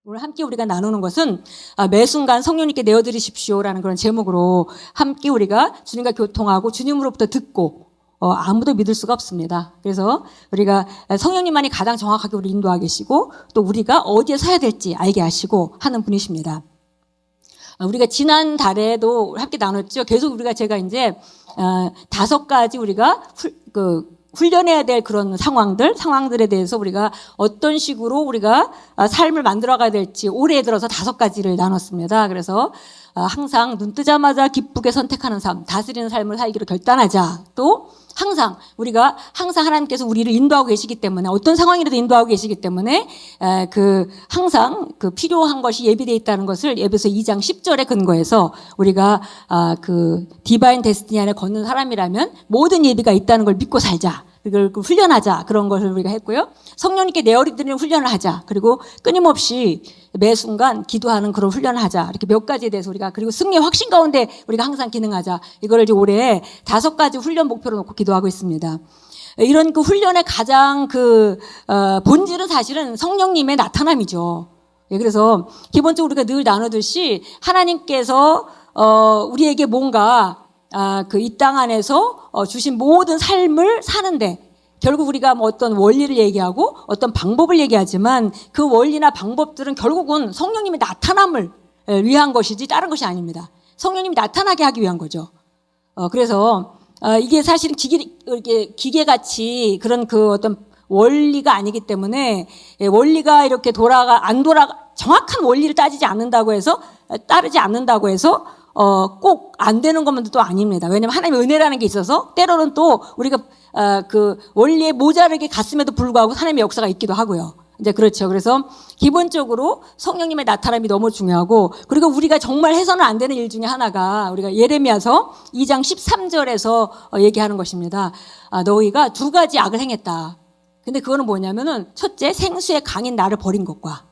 오늘 함께 우리가 나누는 것은 매 순간 성령님께 내어드리십시오라는 그런 제목으로 함께 우리가 주님과 교통하고 주님으로부터 듣고 아무도 믿을 수가 없습니다. 그래서 우리가 성령님만이 가장 정확하게 우리 인도하고 계시고 또 우리가 어디에 서야 될지 알게 하시고 하는 분이십니다. 우리가 지난 달에도 함께 나눴죠. 계속 우리가 제가 이제 5가지 우리가 훈련해야 될 그런 상황들에 대해서 우리가 어떤 식으로 우리가 삶을 만들어가야 될지 올해 들어서 5가지를 나눴습니다. 그래서 항상 눈 뜨자마자 기쁘게 선택하는 삶, 다스리는 삶을 살기로 결단하자. 또 항상 우리가 항상 하나님께서 우리를 인도하고 계시기 때문에 어떤 상황이라도 인도하고 계시기 때문에 항상 필요한 것이 예비되어 있다는 것을 에베소 2장 10절에 근거해서 우리가 디바인 데스티니 안에 걷는 사람이라면 모든 예비가 있다는 걸 믿고 살자. 그걸 훈련하자. 그런 것을 우리가 했고요. 성령님께 내어드리는 훈련을 하자. 그리고 끊임없이 매 순간 기도하는 그런 훈련을 하자. 이렇게 몇 가지에 대해서 우리가 그리고 승리의 확신 가운데 우리가 항상 기능하자. 이거를 이제 올해 5가지 훈련 목표로 놓고 기도하고 있습니다. 이런 훈련의 가장 본질은 사실은 성령님의 나타남이죠. 그래서 기본적으로 우리가 늘 나누듯이 하나님께서 우리에게 뭔가 이 땅 안에서 주신 모든 삶을 사는데 결국 우리가 어떤 원리를 얘기하고 어떤 방법을 얘기하지만 그 원리나 방법들은 결국은 성령님의 나타남을 위한 것이지 다른 것이 아닙니다. 성령님이 나타나게 하기 위한 거죠. 그래서 이게 사실은 기계같이 그런 어떤 원리가 아니기 때문에 원리가 이렇게 정확한 원리를 따르지 않는다고 해서 꼭 안 되는 것만도 또 아닙니다. 왜냐하면 하나님의 은혜라는 게 있어서 때로는 또 우리가 원리에 모자르게 갔음에도 불구하고 하나님의 역사가 있기도 하고요. 이제 그렇죠. 그래서 기본적으로 성령님의 나타남이 너무 중요하고 그리고 우리가 정말 해서는 안 되는 일 중에 하나가 우리가 예레미야서 2장 13절에서 얘기하는 것입니다. 너희가 2가지 악을 행했다. 근데 그거는 뭐냐면은 첫째 생수의 강인 나를 버린 것과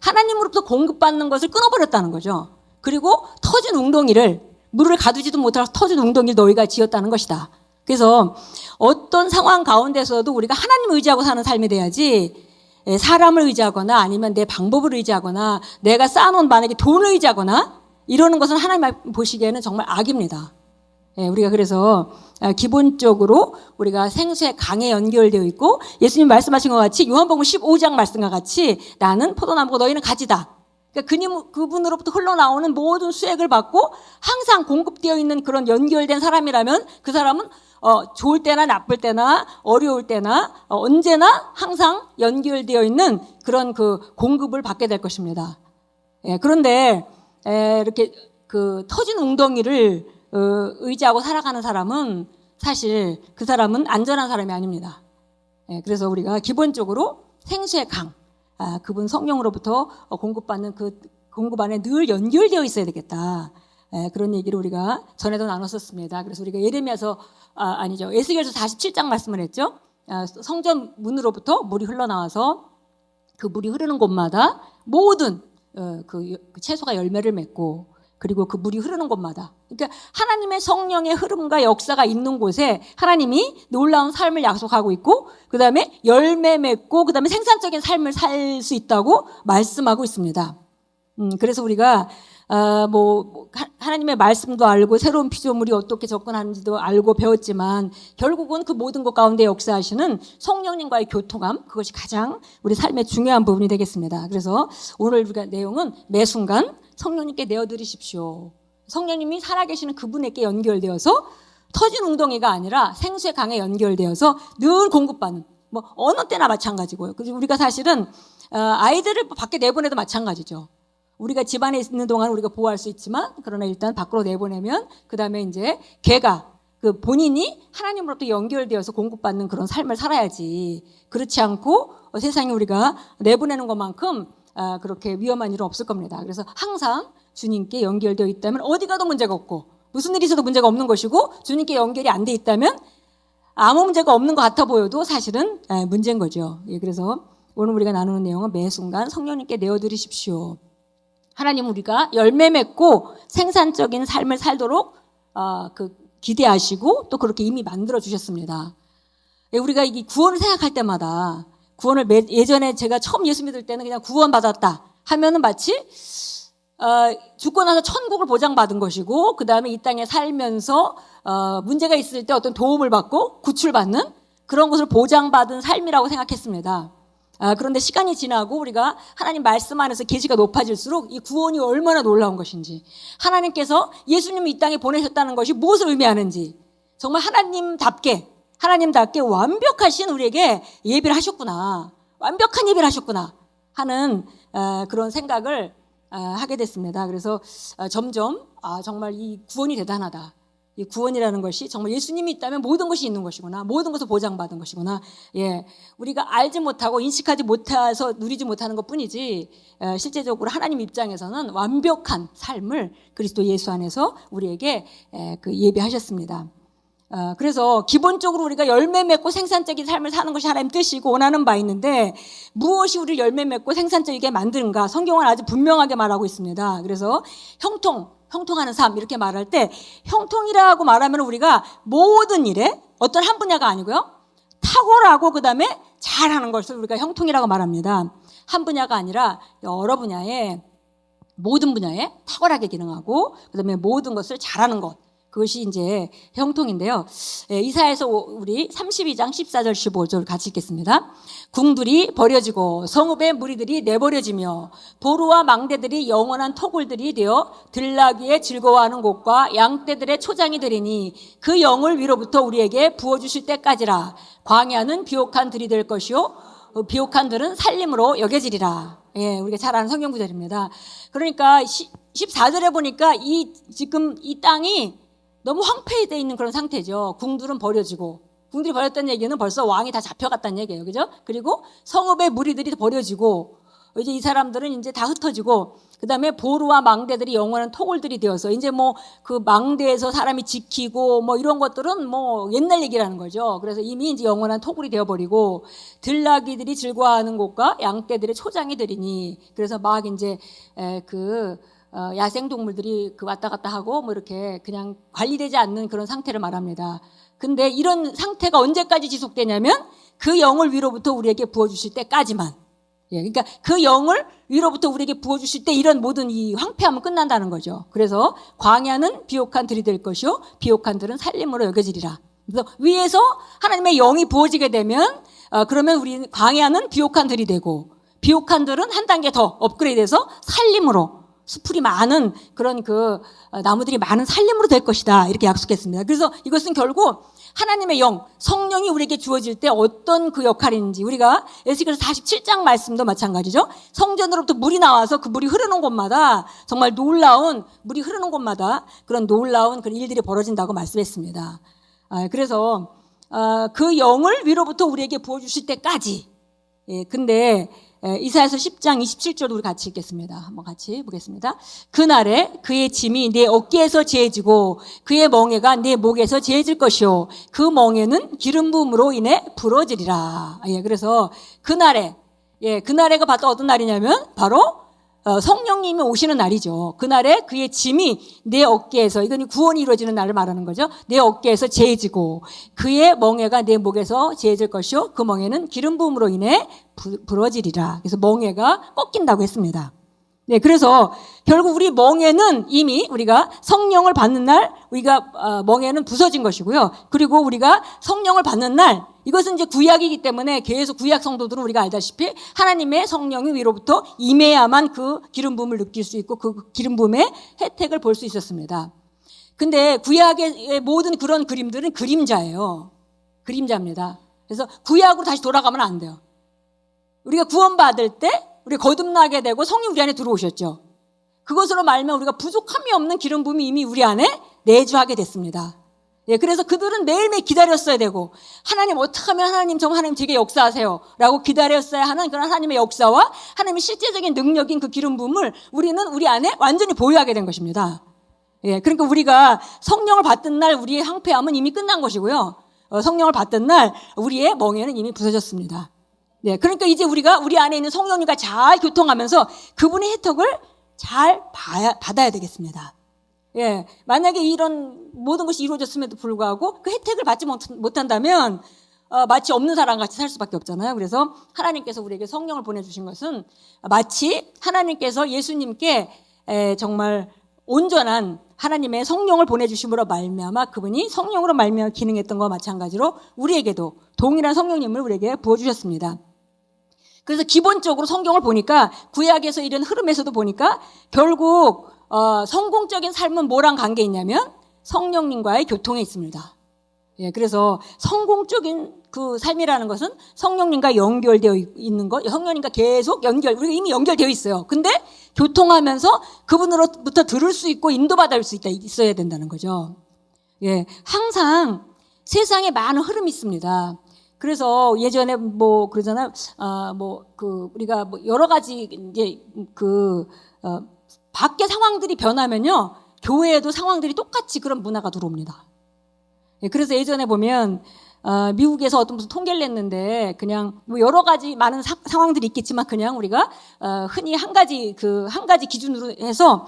하나님으로부터 공급받는 것을 끊어버렸다는 거죠. 그리고 터진 웅덩이를 물을 가두지도 못할 터진 웅덩이를 너희가 지었다는 것이다. 그래서 어떤 상황 가운데서도 우리가 하나님을 의지하고 사는 삶이 돼야지 사람을 의지하거나 아니면 내 방법을 의지하거나 내가 쌓아놓은 만약에 돈을 의지하거나 이러는 것은 하나님 보시기에는 정말 악입니다. 우리가 그래서 기본적으로 우리가 생수의 강에 연결되어 있고 예수님 말씀하신 것 같이 요한복음 15장 말씀과 같이 나는 포도나무고 너희는 가지다. 그러니까 그분으로부터 흘러나오는 모든 수액을 받고 항상 공급되어 있는 그런 연결된 사람이라면 그 사람은 좋을 때나 나쁠 때나 어려울 때나 언제나 항상 연결되어 있는 그런 공급을 받게 될 것입니다. 그런데 이렇게 터진 웅덩이를 의지하고 살아가는 사람은 사실 그 사람은 안전한 사람이 아닙니다. 그래서 우리가 기본적으로 생수의 강 그분 성령으로부터 공급받는 공급 안에 늘 연결되어 있어야 되겠다. 그런 얘기를 우리가 전에도 나눴었습니다. 그래서 우리가 에스겔서 47장 말씀을 했죠. 성전 문으로부터 물이 흘러나와서 그 물이 흐르는 곳마다 모든 그 채소가 열매를 맺고 그리고 그 물이 흐르는 곳마다 그러니까 하나님의 성령의 흐름과 역사가 있는 곳에 하나님이 놀라운 삶을 약속하고 있고 그다음에 열매 맺고 그다음에 생산적인 삶을 살 수 있다고 말씀하고 있습니다. 그래서 우리가 하나님의 말씀도 알고 새로운 피조물이 어떻게 접근하는지도 알고 배웠지만 결국은 그 모든 것 가운데 역사하시는 성령님과의 교통함 그것이 가장 우리 삶의 중요한 부분이 되겠습니다. 그래서 오늘 우리가 내용은 매 순간 성령님께 내어드리십시오. 성령님이 살아계시는 그분에게 연결되어서 터진 웅덩이가 아니라 생수의 강에 연결되어서 늘 공급받는 어느 때나 마찬가지고요. 그래서 우리가 사실은 아이들을 밖에 내보내도 마찬가지죠. 우리가 집안에 있는 동안 우리가 보호할 수 있지만 그러나 일단 밖으로 내보내면 그다음에 이제 걔가 본인이 하나님으로부터 연결되어서 공급받는 그런 삶을 살아야지. 그렇지 않고 세상에 우리가 내보내는 것만큼 그렇게 위험한 일은 없을 겁니다. 그래서 항상 주님께 연결되어 있다면 어디 가도 문제가 없고 무슨 일이 있어도 문제가 없는 것이고 주님께 연결이 안 돼 있다면 아무 문제가 없는 것 같아 보여도 사실은 문제인 거죠. 그래서 오늘 우리가 나누는 내용은 매 순간 성령님께 내어드리십시오. 하나님은 우리가 열매 맺고 생산적인 삶을 살도록 기대하시고 또 그렇게 이미 만들어 주셨습니다. 우리가 이 구원을 생각할 때마다 구원을 예전에 제가 처음 예수 믿을 때는 그냥 구원 받았다. 하면은 마치 죽고 나서 천국을 보장받은 것이고, 그 다음에 이 땅에 살면서 문제가 있을 때 어떤 도움을 받고 구출받는 그런 것을 보장받은 삶이라고 생각했습니다. 그런데 시간이 지나고 우리가 하나님 말씀 안에서 계시가 높아질수록 이 구원이 얼마나 놀라운 것인지, 하나님께서 예수님을 이 땅에 보내셨다는 것이 무엇을 의미하는지, 정말 하나님답게 완벽하신 우리에게 예비를 하셨구나, 완벽한 예비를 하셨구나 하는 그런 생각을 하게 됐습니다. 그래서 점점 정말 이 구원이 대단하다. 이 구원이라는 것이 정말 예수님이 있다면 모든 것이 있는 것이구나, 모든 것을 보장받은 것이구나. 예, 우리가 알지 못하고 인식하지 못해서 누리지 못하는 것뿐이지, 실제적으로 하나님 입장에서는 완벽한 삶을 그리스도 예수 안에서 우리에게 예비하셨습니다. 그래서 기본적으로 우리가 열매 맺고 생산적인 삶을 사는 것이 하나님 뜻이고 원하는 바 있는데, 무엇이 우리를 열매 맺고 생산적이게 만드는가 성경은 아주 분명하게 말하고 있습니다. 그래서 형통하는 삶 이렇게 말할 때, 형통이라고 말하면 우리가 모든 일에 어떤 한 분야가 아니고요, 탁월하고 그 다음에 잘하는 것을 우리가 형통이라고 말합니다. 한 분야가 아니라 여러 분야에, 모든 분야에 탁월하게 기능하고 그 다음에 모든 것을 잘하는 것, 그것이 이제 형통인데요. 이사야서 우리 32장 14절 15절 같이 읽겠습니다. 궁들이 버려지고 성읍의 무리들이 내버려지며 보루와 망대들이 영원한 토굴들이 되어 들나귀의 즐거워하는 곳과 양떼들의 초장이 되리니 그 영을 위로부터 우리에게 부어주실 때까지라. 광야는 비옥한 들이 될 것이요 비옥한 들은 살림으로 여겨지리라. 예, 우리가 잘 아는 성경 구절입니다. 그러니까 14절에 보니까 지금 이 땅이 너무 황폐되어 있는 그런 상태죠. 궁들은 버려지고, 궁들이 버렸다는 얘기는 벌써 왕이 다 잡혀갔다는 얘기예요. 그죠? 그리고 성읍의 무리들이 버려지고, 이제 이 사람들은 이제 다 흩어지고, 그 다음에 보루와 망대들이 영원한 토굴들이 되어서, 이제 뭐 그 망대에서 사람이 지키고 뭐 이런 것들은 뭐 옛날 얘기라는 거죠. 그래서 이미 이제 영원한 토굴이 되어버리고, 들나귀들이 즐거워하는 곳과 양떼들의 초장이 되리니, 그래서 막 이제 야생 동물들이 왔다 갔다 하고 뭐 이렇게 그냥 관리되지 않는 그런 상태를 말합니다. 근데 이런 상태가 언제까지 지속되냐면 그 영을 위로부터 우리에게 부어주실 때까지만. 예, 그러니까 그 영을 위로부터 우리에게 부어주실 때 이런 모든 이 황폐함은 끝난다는 거죠. 그래서 광야는 비옥한 들이 될 것이요 비옥한 들은 살림으로 여겨지리라. 그래서 위에서 하나님의 영이 부어지게 되면 그러면 우리 광야는 비옥한 들이 되고, 비옥한 들은 한 단계 더 업그레이드해서 살림으로, 수풀이 많은 그런 나무들이 많은 살림으로 될 것이다, 이렇게 약속했습니다. 그래서 이것은 결국 하나님의 영, 성령이 우리에게 주어질 때 어떤 그 역할인지, 우리가 에스겔서 47장 말씀도 마찬가지죠. 성전으로부터 물이 나와서 그 물이 흐르는 곳마다 정말 놀라운, 물이 흐르는 곳마다 그런 놀라운 그런 일들이 벌어진다고 말씀했습니다. 그래서 그 영을 위로부터 우리에게 부어주실 때까지. 예, 근데 이사야서 10장 27절 우리 같이 읽겠습니다. 한번 같이 보겠습니다. 그날에 그의 짐이 내 어깨에서 제해지고 그의 멍에가 내 목에서 제해질 것이요 그 멍에는 기름 부음으로 인해 부러지리라. 예, 그래서 그날에가 바로 어떤 날이냐면 바로 성령님이 오시는 날이죠. 그날에 그의 짐이 내 어깨에서, 이건 구원이 이루어지는 날을 말하는 거죠. 내 어깨에서 제해지고 그의 멍에가 내 목에서 제해질 것이요 그 멍에는 기름 부음으로 인해 부러지리라. 그래서 멍에가 꺾인다고 했습니다. 네, 그래서 결국 우리 멍에는 이미 우리가 성령을 받는 날 우리가 멍에는 부서진 것이고요. 그리고 우리가 성령을 받는 날, 이것은 이제 구약이기 때문에 계속 구약 성도들은 우리가 알다시피 하나님의 성령이 위로부터 임해야만 그 기름 부음을 느낄 수 있고 그 기름 부음의 혜택을 볼 수 있었습니다. 근데 구약의 모든 그런 그림들은 그림자예요. 그림자입니다. 그래서 구약으로 다시 돌아가면 안 돼요. 우리가 구원받을 때 우리 거듭나게 되고 성령 우리 안에 들어오셨죠. 그것으로 말하면 우리가 부족함이 없는 기름 부음이 이미 우리 안에 내주하게 됐습니다. 예, 그래서 그들은 매일매일 기다렸어야 되고, 하나님 어떻게 하면 하나님 되게 역사하세요 라고 기다렸어야 하는 그런 하나님의 역사와 하나님의 실제적인 능력인 그 기름 부음을 우리는 우리 안에 완전히 보유하게 된 것입니다. 예, 그러니까 우리가 성령을 받던 날 우리의 황폐함은 이미 끝난 것이고요. 성령을 받던 날 우리의 멍에는 이미 부서졌습니다. 네, 그러니까 이제 우리가 우리 안에 있는 성령님과 잘 교통하면서 그분의 혜택을 잘 받아야 되겠습니다. 예, 만약에 이런 모든 것이 이루어졌음에도 불구하고 그 혜택을 받지 못한다면 마치 없는 사람 같이 살 수밖에 없잖아요. 그래서 하나님께서 우리에게 성령을 보내주신 것은 마치 하나님께서 예수님께 정말 온전한 하나님의 성령을 보내주심으로 말미암아 그분이 성령으로 말미암아 기능했던 것과 마찬가지로 우리에게도 동일한 성령님을 우리에게 부어주셨습니다. 그래서 기본적으로 성경을 보니까 구약에서 이런 흐름에서도 보니까 결국 성공적인 삶은 뭐랑 관계 있냐면 성령님과의 교통에 있습니다. 예, 그래서 성공적인 그 삶이라는 것은 성령님과 연결되어 있는 것, 성령님과 계속 우리가 이미 연결되어 있어요. 근데 교통하면서 그분으로부터 들을 수 있고 인도받을 수 있어야 된다는 거죠. 예, 항상 세상에 많은 흐름이 있습니다. 그래서 예전에 뭐 그러잖아요. 우리가 뭐 여러 가지 이제 밖의 상황들이 변하면요, 교회에도 상황들이 똑같이 그런 문화가 들어옵니다. 예, 그래서 예전에 보면 미국에서 어떤 무슨 통계를 냈는데 그냥 뭐 여러 가지 많은 상황들이 있겠지만 그냥 우리가 흔히 한 가지 기준으로 해서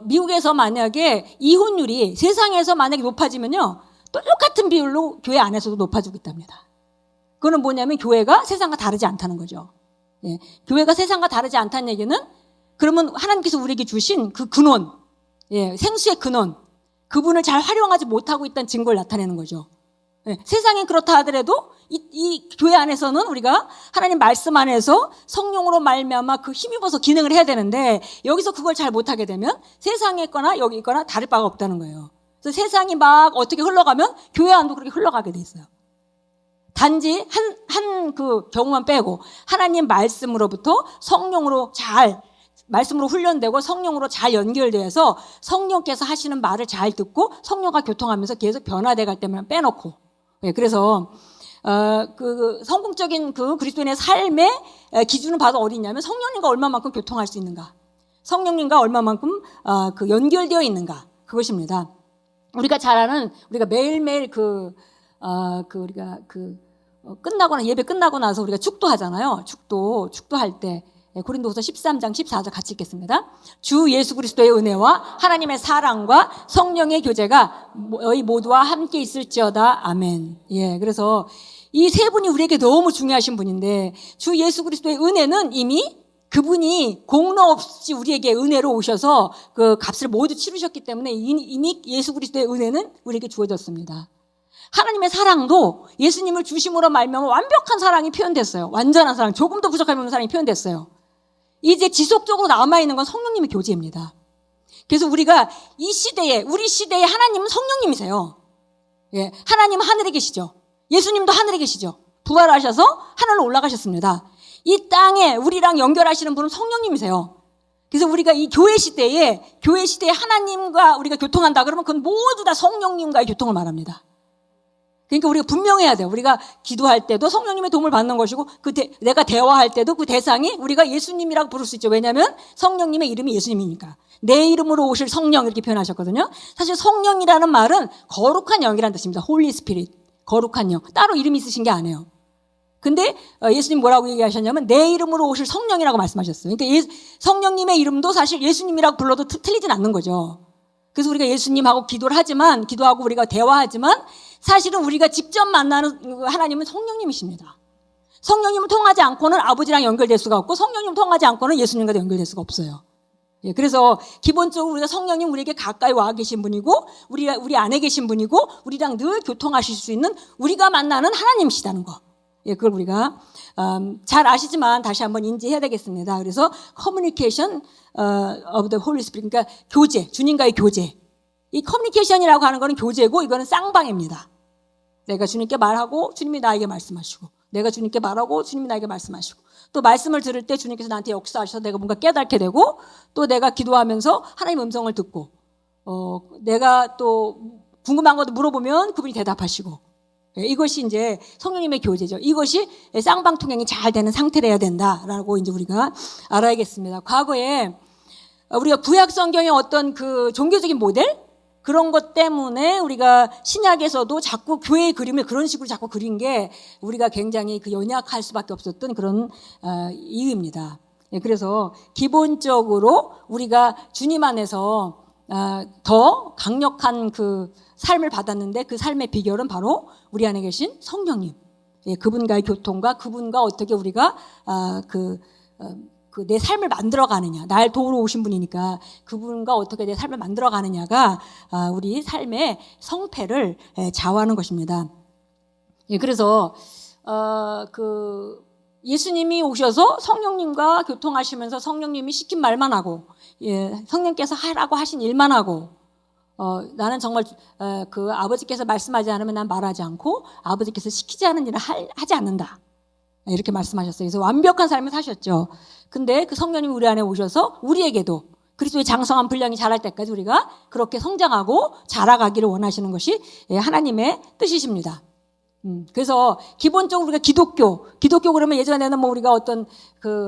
미국에서 만약에 이혼율이 세상에서 만약에 높아지면요, 똑같은 비율로 교회 안에서도 높아지고 있답니다. 그거는 뭐냐면 교회가 세상과 다르지 않다는 거죠. 예, 교회가 세상과 다르지 않다는 얘기는 그러면 하나님께서 우리에게 주신 그 근원, 예, 생수의 근원, 그분을 잘 활용하지 못하고 있다는 증거를 나타내는 거죠. 예, 세상엔 그렇다 하더라도 이 교회 안에서는 우리가 하나님 말씀 안에서 성령으로 말미암아 그 힘입어서 기능을 해야 되는데 여기서 그걸 잘 못하게 되면 세상에 있거나 여기 있거나 다를 바가 없다는 거예요. 그래서 세상이 막 어떻게 흘러가면 교회 안도 그렇게 흘러가게 돼 있어요. 단지 한 그 경우만 빼고 하나님 말씀으로부터 성령으로 말씀으로 훈련되고 성령으로 잘 연결돼서 성령께서 하시는 말을 잘 듣고 성령과 교통하면서 계속 변화돼 갈 때만 빼놓고, 예, 그래서 그 성공적인 그 그리스도인의 삶의 기준을 봐도 어디 있냐면 성령님과 얼마만큼 교통할 수 있는가, 성령님과 얼마만큼 그 연결되어 있는가, 그것입니다. 우리가 잘 아는, 우리가 매일매일 우리가 끝나거나 예배 끝나고 나서 우리가 축도하잖아요. 축도할 때 고린도후서 13장 14절 같이 읽겠습니다. 주 예수 그리스도의 은혜와 하나님의 사랑과 성령의 교제가 너희 모두와 함께 있을지어다. 아멘. 예, 그래서 이 세 분이 우리에게 너무 중요하신 분인데 주 예수 그리스도의 은혜는 이미 그분이 공로 없이 우리에게 은혜로 오셔서 그 값을 모두 치르셨기 때문에 이미 예수 그리스도의 은혜는 우리에게 주어졌습니다. 하나님의 사랑도 예수님을 주심으로 말미암아 완벽한 사랑이 표현됐어요. 완전한 사랑, 조금도 부족함이 없는 사랑이 표현됐어요. 이제 지속적으로 남아있는 건 성령님의 교제입니다. 그래서 우리가 우리 시대에 하나님은 성령님이세요. 예, 하나님은 하늘에 계시죠. 예수님도 하늘에 계시죠. 부활하셔서 하늘로 올라가셨습니다. 이 땅에 우리랑 연결하시는 분은 성령님이세요. 그래서 우리가 이 교회 시대에 하나님과 우리가 교통한다 그러면 그건 모두 다 성령님과의 교통을 말합니다. 그러니까 우리가 분명해야 돼요. 우리가 기도할 때도 성령님의 도움을 받는 것이고 내가 대화할 때도 그 대상이 우리가 예수님이라고 부를 수 있죠. 왜냐하면 성령님의 이름이 예수님이니까. 내 이름으로 오실 성령 이렇게 표현하셨거든요. 사실 성령이라는 말은 거룩한 영이라는 뜻입니다. 홀리 스피릿, 거룩한 영. 따로 이름이 있으신 게 아니에요. 근데 예수님 뭐라고 얘기하셨냐면 내 이름으로 오실 성령이라고 말씀하셨어요. 그러니까 성령님의 이름도 사실 예수님이라고 불러도 틀리진 않는 거죠. 그래서 우리가 예수님하고 기도하고 우리가 대화하지만 사실은 우리가 직접 만나는 하나님은 성령님이십니다. 성령님을 통하지 않고는 아버지랑 연결될 수가 없고 성령님을 통하지 않고는 예수님과 연결될 수가 없어요. 예, 그래서 기본적으로 우리가 성령님 우리에게 가까이 와 계신 분이고 우리 안에 계신 분이고 우리랑 늘 교통하실 수 있는 우리가 만나는 하나님이시다는 거. 예, 그걸 우리가 잘 아시지만 다시 한번 인지해야 되겠습니다. 그래서 communication of the Holy Spirit, 그러니까 교제, 주님과의 교제. 이 커뮤니케이션이라고 하는 거는 교제고 이거는 쌍방입니다. 내가 주님께 말하고 주님이 나에게 말씀하시고, 내가 주님께 말하고 주님이 나에게 말씀하시고, 또 말씀을 들을 때 주님께서 나한테 역사하셔서 내가 뭔가 깨닫게 되고, 또 내가 기도하면서 하나님의 음성을 듣고, 내가 또 궁금한 것도 물어보면 그분이 대답하시고, 이것이 이제 성령님의 교제죠. 이것이 쌍방통행이 잘 되는 상태라야 된다라고 이제 우리가 알아야겠습니다. 과거에 우리가 구약 성경의 어떤 그 종교적인 모델 그런 것 때문에 우리가 신약에서도 자꾸 교회의 그림을 그런 식으로 자꾸 그린 게 우리가 굉장히 그 연약할 수밖에 없었던 그런 이유입니다. 그래서 기본적으로 우리가 주님 안에서 더 강력한 그 삶을 받았는데 그 삶의 비결은 바로 우리 안에 계신 성령님. 예, 그분과의 교통과 그분과 어떻게 우리가 내 삶을 만들어가느냐, 날 도우러 오신 분이니까 그분과 어떻게 내 삶을 만들어가느냐가 우리 삶의 성패를 좌우하는 것입니다. 예, 그래서 예수님이 오셔서 성령님과 교통하시면서 성령님이 시킨 말만 하고, 예, 성령께서 하라고 하신 일만 하고, 나는 정말 아버지께서 말씀하지 않으면 난 말하지 않고 아버지께서 시키지 않은 일을 하지 않는다. 이렇게 말씀하셨어요. 그래서 완벽한 삶을 사셨죠. 근데 그 성령님이 우리 안에 오셔서 우리에게도 그리스도의 장성한 분량이 자랄 때까지 우리가 그렇게 성장하고 자라가기를 원하시는 것이 하나님의 뜻이십니다. 그래서 기본적으로 우리가 기독교 그러면 예전에는 뭐 우리가 어떤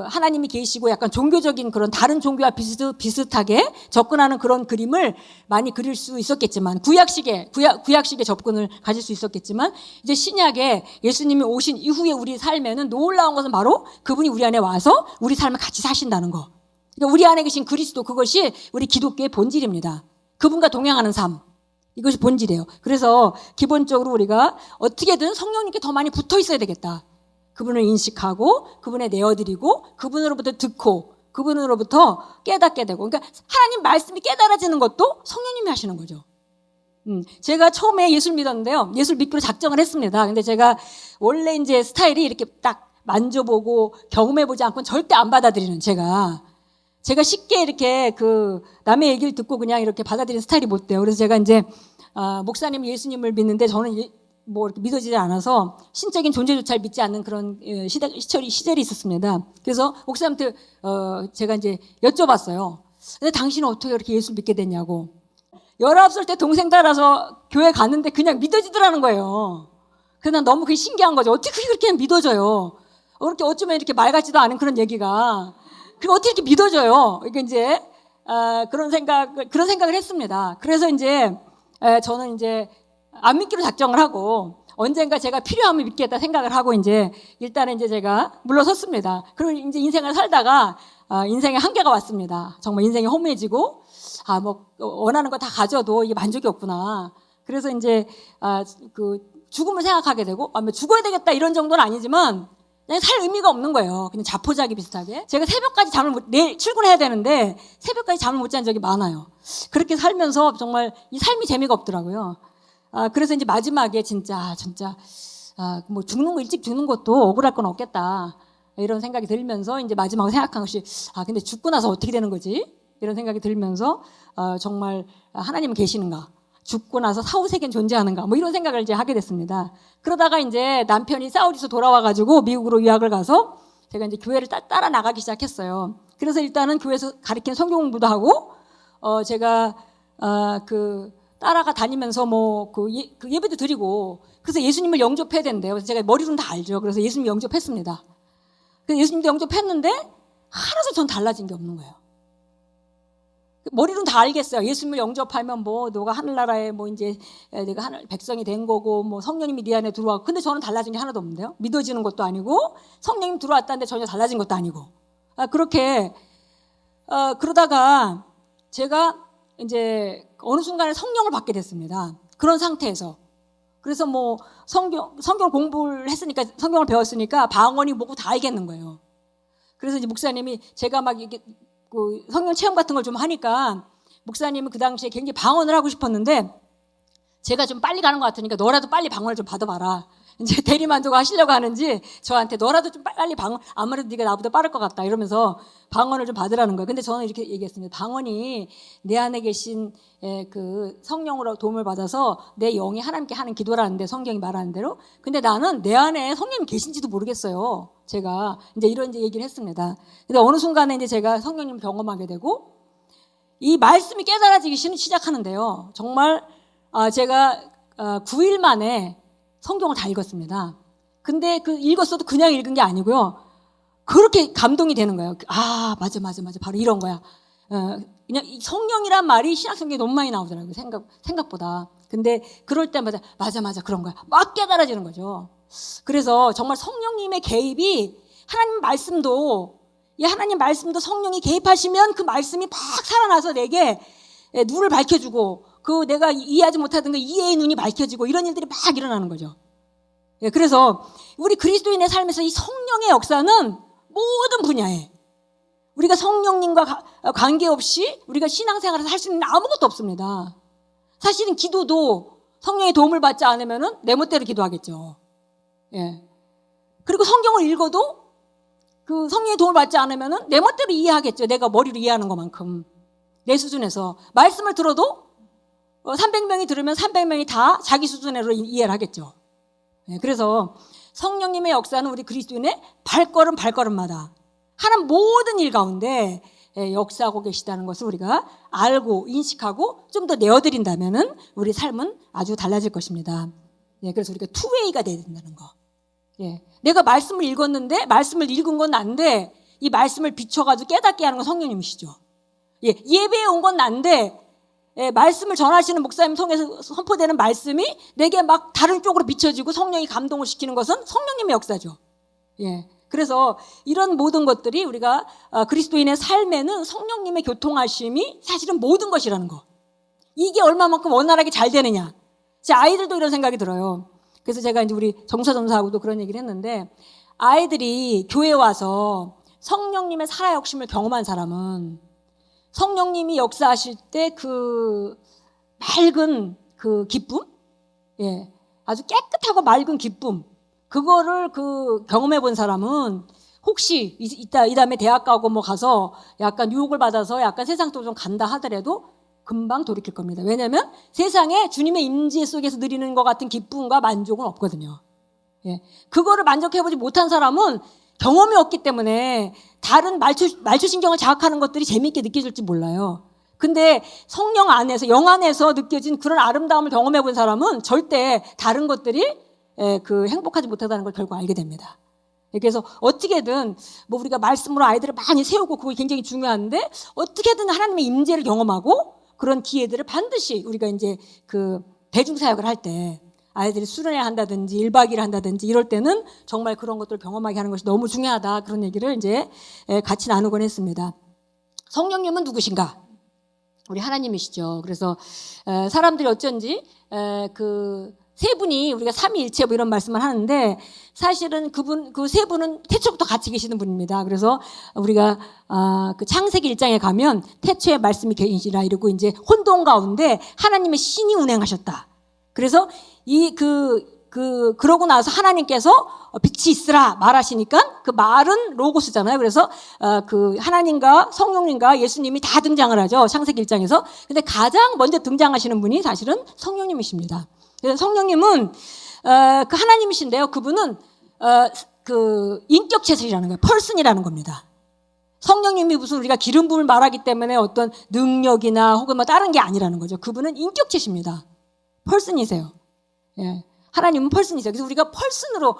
하나님이 계시고 약간 종교적인 그런 다른 종교와 비슷하게 접근하는 그런 그림을 많이 그릴 수 있었겠지만 구약식의 접근을 가질 수 있었겠지만 이제 신약에 예수님이 오신 이후에 우리 삶에는 놀라운 것은 바로 그분이 우리 안에 와서 우리 삶을 같이 사신다는 거. 그러니까 우리 안에 계신 그리스도, 그것이 우리 기독교의 본질입니다. 그분과 동행하는 삶. 이것이 본질이에요. 그래서 기본적으로 우리가 어떻게든 성령님께 더 많이 붙어 있어야 되겠다. 그분을 인식하고 그분에 내어드리고 그분으로부터 듣고 그분으로부터 깨닫게 되고, 그러니까 하나님 말씀이 깨달아지는 것도 성령님이 하시는 거죠. 제가 처음에 예술 믿었는데요. 예술 믿기로 작정을 했습니다. 근데 제가 원래 이제 스타일이 이렇게 딱 만져보고 경험해보지 않고는 절대 안 받아들이는 제가 쉽게 이렇게 남의 얘기를 듣고 그냥 이렇게 받아들이는 스타일이 못 돼요. 그래서 제가 이제 목사님 예수님을 믿는데 저는 뭐 이렇게 믿어지지 않아서 신적인 존재조차 믿지 않는 그런 시절이 있었습니다. 그래서 목사님한테 제가 이제 여쭤봤어요. 근데 당신은 어떻게 그렇게 예수를 믿게 됐냐고. 19살 때 동생 따라서 교회 갔는데 그냥 믿어지더라는 거예요. 그래서 난 너무 그게 신기한 거죠. 어떻게 그렇게 믿어져요? 그렇게 어쩌면 이렇게 말 같지도 않은 그런 얘기가. 그리고 어떻게 이렇게 믿어져요? 이게 이제, 그런 생각을 했습니다. 그래서 이제, 저는 이제 안 믿기로 작정을 하고, 언젠가 제가 필요하면 믿겠다 생각을 하고, 이제, 일단은 이제 제가 물러섰습니다. 그리고 이제 인생을 살다가, 인생의 한계가 왔습니다. 정말 인생이 허무해지고, 원하는 거 다 가져도 이게 만족이 없구나. 그래서 이제, 죽음을 생각하게 되고, 죽어야 되겠다 이런 정도는 아니지만, 그냥 살 의미가 없는 거예요. 그냥 자포자기 비슷하게. 제가 새벽까지 내일 출근해야 되는데 새벽까지 잠을 못 잔 적이 많아요. 그렇게 살면서 정말 이 삶이 재미가 없더라고요. 그래서 이제 마지막에 진짜 뭐 일찍 죽는 것도 억울할 건 없겠다. 이런 생각이 들면서 이제 마지막으로 생각한 것이 근데 죽고 나서 어떻게 되는 거지? 이런 생각이 들면서 정말 하나님은 계시는가? 죽고 나서 사후세계는 존재하는가? 뭐 이런 생각을 이제 하게 됐습니다. 그러다가 이제 남편이 사우디에서 돌아와가지고 미국으로 유학을 가서 제가 이제 교회를 따라 나가기 시작했어요. 그래서 일단은 교회에서 가르치는 성경 공부도 하고, 제가, 따라가 다니면서 예배도 드리고, 그래서 예수님을 영접해야 된대요. 그래서 제가 머리로는 다 알죠. 그래서 예수님 영접했습니다. 그래서 예수님도 영접했는데, 하나도 전 달라진 게 없는 거예요. 머리로는 다 알겠어요. 예수님을 영접하면 너가 하늘나라에 이제 내가 하늘 백성이 된 거고 성령님이 네 안에 들어왔고. 근데 저는 달라진 게 하나도 없는데요. 믿어지는 것도 아니고 성령님 들어왔다는데 전혀 달라진 것도 아니고. 그렇게 그러다가 제가 이제 어느 순간에 성령을 받게 됐습니다. 그런 상태에서. 그래서 성경 공부를 했으니까, 성경을 배웠으니까 방언이 뭐고 다 알겠는 거예요. 그래서 이제 목사님이 제가 이게 성령 체험 같은 걸 좀 하니까 목사님은 그 당시에 굉장히 방언을 하고 싶었는데 제가 좀 빨리 가는 것 같으니까 너라도 빨리 방언을 좀 받아봐라. 이제 대리만족을 하시려고 하는지 저한테 너라도 좀 빨리 방언, 아무래도 네가 나보다 빠를 것 같다 이러면서 방언을 좀 받으라는 거예요. 근데 저는 이렇게 얘기했습니다. 방언이 내 안에 계신 성령으로 도움을 받아서 내 영이 하나님께 하는 기도라는데 성경이 말하는 대로. 근데 나는 내 안에 성령님이 계신지도 모르겠어요. 제가 이제 이런 얘기를 했습니다. 근데 어느 순간에 이제 제가 성령님을 경험하게 되고 이 말씀이 깨달아지기 시작하는데요. 정말 제가 9일 만에 성경을 다 읽었습니다. 근데 읽었어도 그냥 읽은 게 아니고요. 그렇게 감동이 되는 거예요. 맞아. 바로 이런 거야. 그냥 성령이란 말이 신약 성경에 너무 많이 나오더라고요. 생각보다. 근데 그럴 때마다 맞아 그런 거야. 막 깨달아지는 거죠. 그래서 정말 성령님의 개입이 하나님 말씀도 성령이 개입하시면 그 말씀이 막 살아나서 내게 눈을 밝혀주고 그 내가 이해하지 못하던 그 이해의 눈이 밝혀지고 이런 일들이 막 일어나는 거죠. 그래서 우리 그리스도인의 삶에서 이 성령의 역사는 모든 분야에 우리가 성령님과 관계없이 우리가 신앙생활에서 할 수 있는 아무것도 없습니다. 사실은 기도도 성령의 도움을 받지 않으면 내 멋대로 기도하겠죠. 그리고 성경을 읽어도 그 성령의 도움을 받지 않으면 내 멋대로 이해하겠죠. 내가 머리로 이해하는 것만큼. 내 수준에서. 말씀을 들어도 300명이 들으면 300명이 다 자기 수준으로 이해를 하겠죠. 그래서 성령님의 역사는 우리 그리스도인의 발걸음마다 하는 모든 일 가운데 역사하고 계시다는 것을 우리가 알고 인식하고 좀 더 내어드린다면은 우리 삶은 아주 달라질 것입니다. 그래서 우리가 투웨이가 돼야 된다는 거. 내가 말씀을 읽었는데 말씀을 읽은 건 난데 이 말씀을 비춰가지고 깨닫게 하는 건 성령님이시죠. 예배에 온 건 난데 말씀을 전하시는 목사님 통해서 선포되는 말씀이 내게 막 다른 쪽으로 비춰지고 성령이 감동을 시키는 것은 성령님의 역사죠. 그래서 이런 모든 것들이 우리가 그리스도인의 삶에는 성령님의 교통하심이 사실은 모든 것이라는 거. 이게 얼마만큼 원활하게 잘 되느냐. 제 아이들도 이런 생각이 들어요. 그래서 제가 이제 우리 정사 전사하고도 그런 얘기를 했는데 아이들이 교회에 와서 성령님의 살아역심을 경험한 사람은 성령님이 역사하실 때 그 맑은 그 기쁨, 아주 깨끗하고 맑은 기쁨, 그거를 경험해 본 사람은 혹시 이 다음에 대학 가고 뭐 가서 약간 유혹을 받아서 약간 세상도 좀 간다 하더라도 금방 돌이킬 겁니다. 왜냐하면 세상에 주님의 임재 속에서 누리는 것 같은 기쁨과 만족은 없거든요. 그거를 만족해보지 못한 사람은 경험이 없기 때문에 다른 말초신경을 자극하는 것들이 재미있게 느껴질지 몰라요. 근데 성령 안에서, 영 안에서 느껴진 그런 아름다움을 경험해 본 사람은 절대 다른 것들이 행복하지 못하다는 걸 결국 알게 됩니다. 그래서 어떻게든 뭐 우리가 말씀으로 아이들을 많이 세우고 그거 굉장히 중요한데 어떻게든 하나님의 임재를 경험하고 그런 기회들을 반드시 우리가 이제 대중사역을 할 때 아이들이 수련회 한다든지 1박 2일 한다든지 이럴 때는 정말 그런 것들을 경험하게 하는 것이 너무 중요하다. 그런 얘기를 이제 같이 나누곤 했습니다. 성령님은 누구신가? 우리 하나님이시죠. 그래서 사람들이 어쩐지 세 분이 우리가 삼위일체 뭐 이런 말씀을 하는데 사실은 그 세 분은 태초부터 같이 계시는 분입니다. 그래서 우리가 그 창세기 1장에 가면 태초에 말씀이 계시라 이러고 이제 혼돈 가운데 하나님의 신이 운행하셨다. 그래서 그러고 나서 하나님께서 빛이 있으라 말하시니까 그 말은 로고스잖아요. 그래서 하나님과 성령님과 예수님이 다 등장을 하죠. 창세기 1장에서. 근데 가장 먼저 등장하시는 분이 사실은 성령님이십니다. 그래서 성령님은 그 하나님이신데요. 그분은 인격체설이라는 거예요. 펄슨이라는 겁니다. 성령님이 무슨 우리가 기름 부음을 말하기 때문에 어떤 능력이나 혹은 뭐 다른 게 아니라는 거죠. 그분은 인격체십니다. 펄슨이세요. 하나님은 펄슨이세요. 그래서 우리가 펄슨으로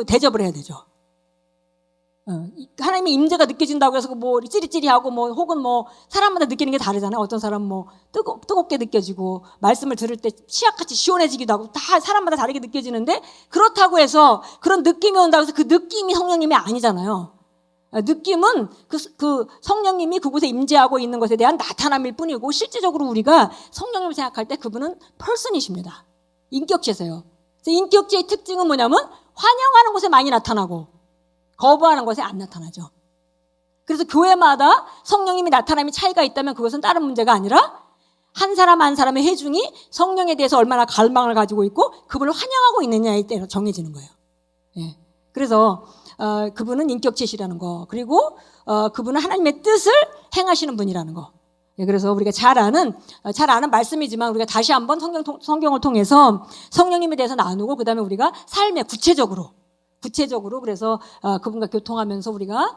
대접을 해야 되죠. 하나님의 임재가 느껴진다고 해서 뭐 찌릿찌릿하고 뭐 혹은 뭐 사람마다 느끼는 게 다르잖아요. 어떤 사람은 뭐 뜨겁게 느껴지고 말씀을 들을 때 치약같이 시원해지기도 하고 다 사람마다 다르게 느껴지는데 그렇다고 해서 그런 느낌이 온다고 해서 그 느낌이 성령님이 아니잖아요. 느낌은 그 성령님이 그곳에 임재하고 있는 것에 대한 나타남일 뿐이고 실제적으로 우리가 성령님을 생각할 때 그분은 펄슨이십니다. 인격체세요. 인격체의 특징은 뭐냐면 환영하는 곳에 많이 나타나고 거부하는 것에 안 나타나죠. 그래서 교회마다 성령님이 나타남이 차이가 있다면 그것은 다른 문제가 아니라 한 사람 한 사람의 회중이 성령에 대해서 얼마나 갈망을 가지고 있고 그분을 환영하고 있느냐에 따라 정해지는 거예요. 그래서 그분은 인격체시라는 거. 그리고 그분은 하나님의 뜻을 행하시는 분이라는 거. 그래서 우리가 잘 아는 말씀이지만 우리가 다시 한번 성경을 통해서 성령님에 대해서 나누고 그다음에 우리가 삶에 구체적으로 그래서 그분과 교통하면서 우리가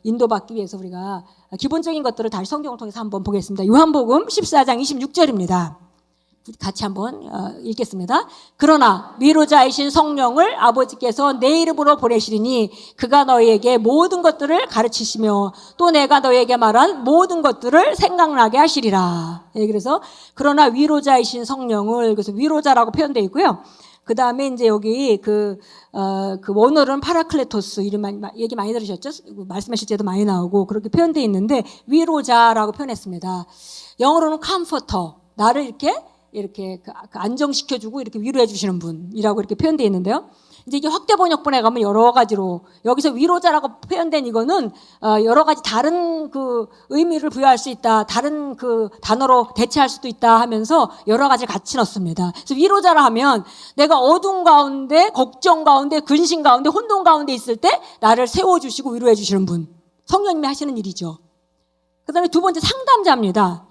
인도받기 위해서 우리가 기본적인 것들을 다시 성경을 통해서 한번 보겠습니다. 요한복음 14장 26절입니다. 같이 한번 읽겠습니다. 그러나 위로자이신 성령을 아버지께서 내 이름으로 보내시리니 그가 너희에게 모든 것들을 가르치시며 또 내가 너희에게 말한 모든 것들을 생각나게 하시리라. 그래서 그러나 위로자이신 성령을 그래서 위로자라고 표현되어 있고요. 그 다음에 이제 여기 그 원어로는 파라클레토스 이름 얘기 많이 들으셨죠? 말씀하실 때도 많이 나오고 그렇게 표현되어 있는데 위로자라고 표현했습니다. 영어로는 컴포터, 나를 이렇게 안정시켜주고 이렇게 위로해주시는 분이라고 이렇게 표현되어 있는데요. 이제 이게 확대 번역본에 가면 여러 가지로 여기서 위로자라고 표현된 이거는 여러 가지 다른 그 의미를 부여할 수 있다, 다른 그 단어로 대체할 수도 있다 하면서 여러 가지를 같이 넣습니다. 그래서 위로자라 하면 내가 어둠 가운데, 걱정 가운데, 근심 가운데, 혼돈 가운데 있을 때 나를 세워주시고 위로해주시는 분, 성령님이 하시는 일이죠. 그다음에 두 번째 상담자입니다.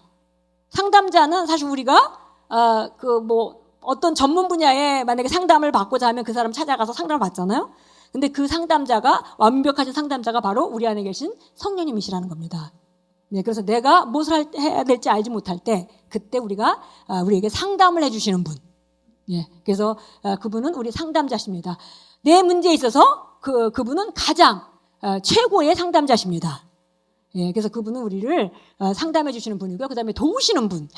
상담자는 사실 우리가 어떤 전문 분야에 만약에 상담을 받고자 하면 그 사람 찾아가서 상담을 받잖아요. 근데 그 상담자가, 완벽하신 상담자가 바로 우리 안에 계신 성령님이시라는 겁니다. 네, 그래서 내가 무엇을 해야 될지 알지 못할 때, 그때 우리에게 상담을 해주시는 분. 예, 그래서 그분은 우리 상담자십니다. 내 문제에 있어서 그분은 가장 최고의 상담자십니다. 예, 그래서 그분은 우리를 상담해 주시는 분이고요. 그 다음에 도우시는 분,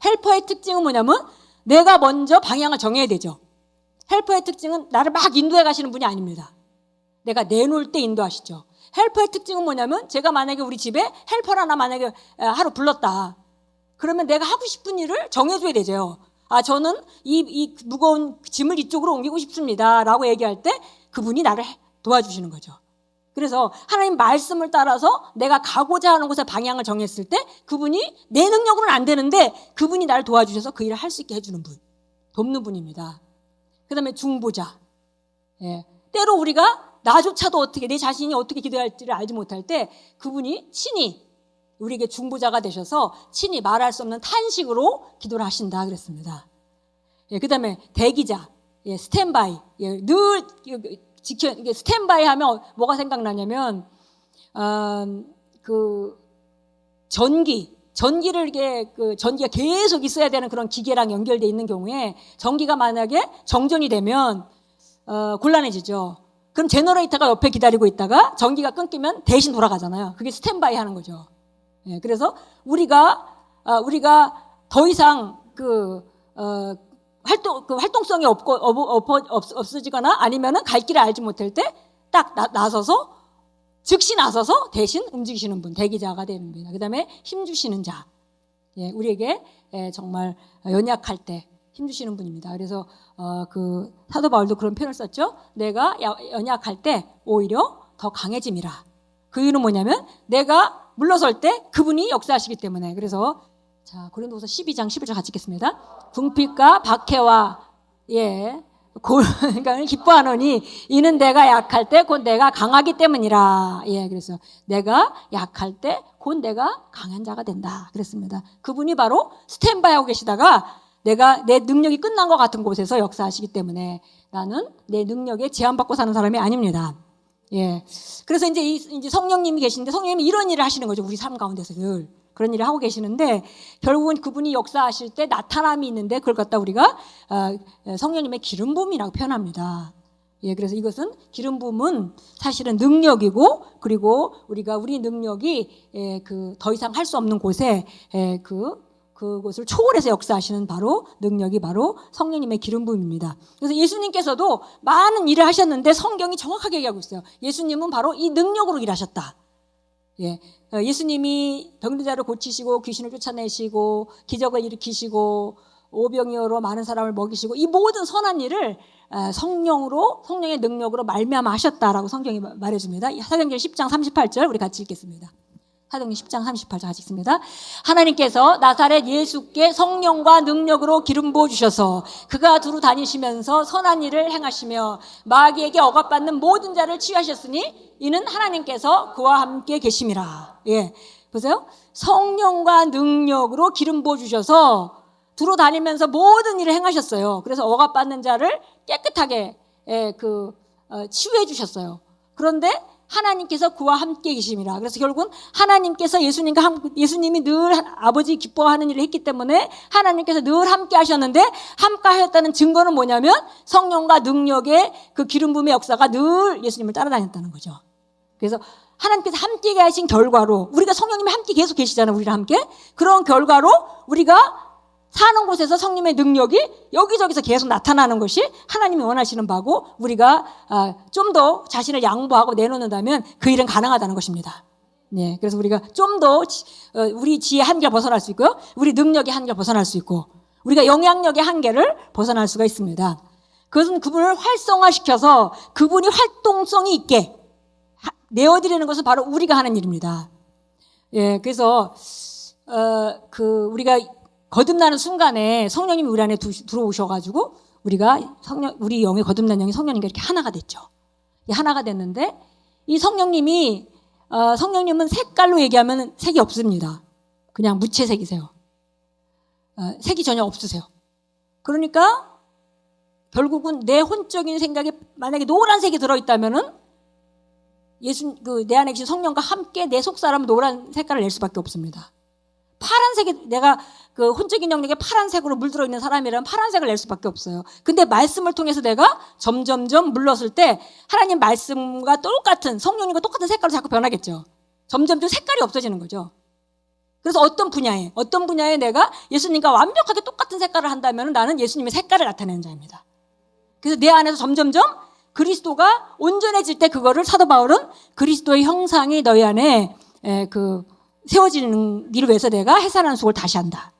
헬퍼의 특징은 뭐냐면 내가 먼저 방향을 정해야 되죠. 헬퍼의 특징은 나를 막 인도해 가시는 분이 아닙니다. 내가 내놓을 때 인도하시죠. 헬퍼의 특징은 뭐냐면 제가 만약에 우리 집에 헬퍼를 하나 만약에 하루 불렀다. 그러면 내가 하고 싶은 일을 정해줘야 되죠. 저는 이 무거운 짐을 이쪽으로 옮기고 싶습니다. 라고 얘기할 때 그분이 나를 도와주시는 거죠. 그래서 하나님 말씀을 따라서 내가 가고자 하는 곳에 방향을 정했을 때 그분이 내 능력으로는 안 되는데 그분이 나를 도와주셔서 그 일을 할 수 있게 해주는 분, 돕는 분입니다. 그 다음에 중보자. 예. 때로 우리가 나조차도 내 자신이 어떻게 기도해야 할지를 알지 못할 때 그분이 친히 우리에게 중보자가 되셔서 친히 말할 수 없는 탄식으로 기도를 하신다 그랬습니다. 예. 그 다음에 대기자, 예. 스탠바이. 예. 늘 이게 스탠바이 하면 뭐가 생각나냐면, 전기를 전기가 계속 있어야 되는 그런 기계랑 연결되어 있는 경우에 전기가 만약에 정전이 되면, 곤란해지죠. 그럼 제너레이터가 옆에 기다리고 있다가 전기가 끊기면 대신 돌아가잖아요. 그게 스탠바이 하는 거죠. 예, 그래서 우리가 더 이상 활동성이 없어지거나 아니면은 갈 길을 알지 못할 때 딱 즉시 나서서 대신 움직이시는 분, 대기자가 됩니다. 그 다음에 힘주시는 자. 예, 우리에게 정말 연약할 때 힘주시는 분입니다. 그래서, 사도 바울도 그런 표현을 썼죠. 내가 연약할 때 오히려 더 강해짐이라. 그 이유는 뭐냐면 내가 물러설 때 그분이 역사하시기 때문에. 그래서 자, 고린도후서 12장 11절 같이 읽겠습니다. 궁핍과 박해와 그러니까 기뻐하노니 이는 내가 약할 때 곧 내가 강하기 때문이라. 예, 그래서 내가 약할 때 곧 내가 강한 자가 된다. 그랬습니다. 그분이 바로 스탠바이 하고 계시다가 내가 내 능력이 끝난 것 같은 곳에서 역사하시기 때문에 나는 내 능력에 제한받고 사는 사람이 아닙니다. 예. 그래서 이제 성령님이 계신데 성령님이 이런 일을 하시는 거죠. 우리 삶 가운데서 늘. 그런 일을 하고 계시는데 결국은 그분이 역사하실 때 나타남이 있는데 그걸 갖다 우리가 성령님의 기름 부음이라고 표현합니다. 예, 그래서 이것은 기름 부음은 사실은 능력이고 그리고 우리 능력이 더 이상 할 수 없는 곳에 그곳을 초월해서 역사하시는 능력이 바로 성령님의 기름 부음입니다. 그래서 예수님께서도 많은 일을 하셨는데 성경이 정확하게 얘기하고 있어요. 예수님은 바로 이 능력으로 일하셨다. 예. 예수님이 병든 자를 고치시고 귀신을 쫓아내시고 기적을 일으키시고 오병이어로 많은 사람을 먹이시고 이 모든 선한 일을 성령의 능력으로 말미암아 하셨다라고 성경이 말해줍니다. 사도행전 10장 38절 우리 같이 읽겠습니다. 사도행전 10장 38절 같이 읽습니다. 하나님께서 나사렛 예수께 성령과 능력으로 기름 부어주셔서 그가 두루 다니시면서 선한 일을 행하시며 마귀에게 억압받는 모든 자를 치유하셨으니 이는 하나님께서 그와 함께 계심이라. 예, 보세요. 성령과 능력으로 기름 부어주셔서 두루 다니면서 모든 일을 행하셨어요. 그래서 억압받는 자를 깨끗하게 치유해 주셨어요. 그런데 하나님께서 그와 함께 계심이라. 그래서 결국은 하나님께서 예수님이 늘 아버지 기뻐하는 일을 했기 때문에 하나님께서 늘 함께 하셨는데 함께 하셨다는 증거는 뭐냐면 성령과 능력의 그 기름 부음의 역사가 늘 예수님을 따라다녔다는 거죠. 그래서 하나님께서 함께 하신 결과로 우리가 성령님이 함께 계속 계시잖아요. 우리랑 함께. 그런 결과로 우리가 사는 곳에서 성령의 능력이 여기저기서 계속 나타나는 것이 하나님이 원하시는 바고 우리가 좀 더 자신을 양보하고 내놓는다면 그 일은 가능하다는 것입니다. 네, 그래서 우리가 좀 더 우리 지혜의 한계를 벗어날 수 있고요. 우리 능력의 한계를 벗어날 수 있고 우리가 영향력의 한계를 벗어날 수가 있습니다. 그것은 그분을 활성화시켜서 그분이 활동성이 있게 내어드리는 것은 바로 우리가 하는 일입니다. 예, 그래서 우리가 거듭나는 순간에 성령님이 우리 안에 들어오셔가지고 우리 영의 거듭난 영이 성령님과 이렇게 하나가 됐죠. 하나가 됐는데 이 성령님은 색깔로 얘기하면 색이 없습니다. 그냥 무채색이세요. 색이 전혀 없으세요. 그러니까 결국은 내 혼적인 생각에 만약에 노란색이 들어있다면은 내 안에 계신 성령과 함께 내 속사람은 노란 색깔을 낼 수밖에 없습니다. 파란색이 내가 그 혼적인 영역에 파란색으로 물들어 있는 사람이라면 파란색을 낼 수밖에 없어요. 근데 말씀을 통해서 내가 점점점 물렀을 때 하나님 말씀과 똑같은 성령님과 똑같은 색깔로 자꾸 변하겠죠. 점점점 색깔이 없어지는 거죠. 그래서 어떤 분야에 내가 예수님과 완벽하게 똑같은 색깔을 한다면 나는 예수님의 색깔을 나타내는 자입니다. 그래서 내 안에서 점점점 그리스도가 온전해질 때 그거를 사도 바울은 그리스도의 형상이 너희 안에 세워지는 길을 위해서 내가 해산하는 수고를 다시 한다.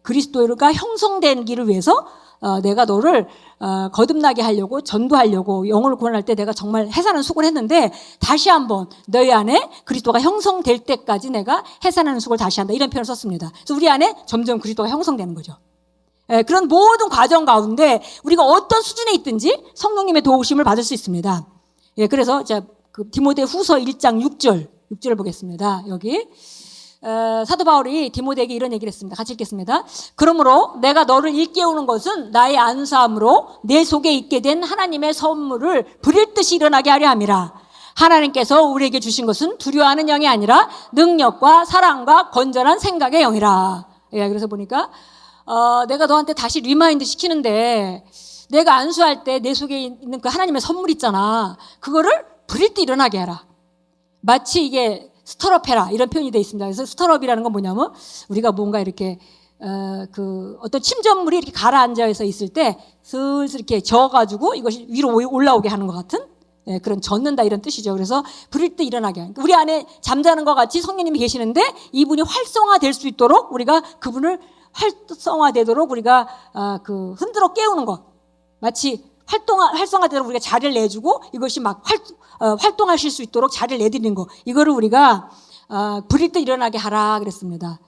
그리스도가 형성되기를 위해서 내가 너를 거듭나게 하려고 전도하려고 영혼을 구원할 때 내가 정말 해산하는 수고를 했는데 다시 한번 너희 안에 그리스도가 형성될 때까지 내가 해산하는 수고를 다시 한다. 이런 표현을 썼습니다. 그래서 우리 안에 점점 그리스도가 형성되는 거죠. 그런 모든 과정 가운데 우리가 어떤 수준에 있든지 성령님의 도우심을 받을 수 있습니다. 그래서 디모데 후서 1장 6절을 보겠습니다. 여기 사도 바울이 디모데에게 이런 얘기를 했습니다. 같이 읽겠습니다. 그러므로 내가 너를 일깨우는 것은 나의 안수함으로 내 속에 있게 된 하나님의 선물을 부릴 듯이 일어나게 하려 함이라. 하나님께서 우리에게 주신 것은 두려워하는 영이 아니라 능력과 사랑과 건전한 생각의 영이라. 그래서 보니까 내가 너한테 다시 리마인드 시키는데 내가 안수할 때 내 속에 있는 그 하나님의 선물 있잖아. 그거를 부릴 때 일어나게 해라. 마치 이게 스터럽해라 이런 표현이 되어 있습니다. 그래서 스터럽이라는 건 뭐냐면 우리가 뭔가 이렇게 어떤 침전물이 이렇게 가라앉아 있을 때 슬슬 이렇게 저어가지고 이것이 위로 올라오게 하는 것 같은 그런 젓는다 이런 뜻이죠. 그래서 부릴 때 일어나게 하는. 우리 안에 잠자는 것 같이 성령님이 계시는데 이분이 활성화될 수 있도록 우리가 그분을 활성화되도록 우리가 흔들어 깨우는 것. 마치 활성화되도록 우리가 자리를 내주고 이것이 막 활동하실 수 있도록 자리를 내드리는 거. 이거를 우리가 부릴 때 일어나게 하라 그랬습니다.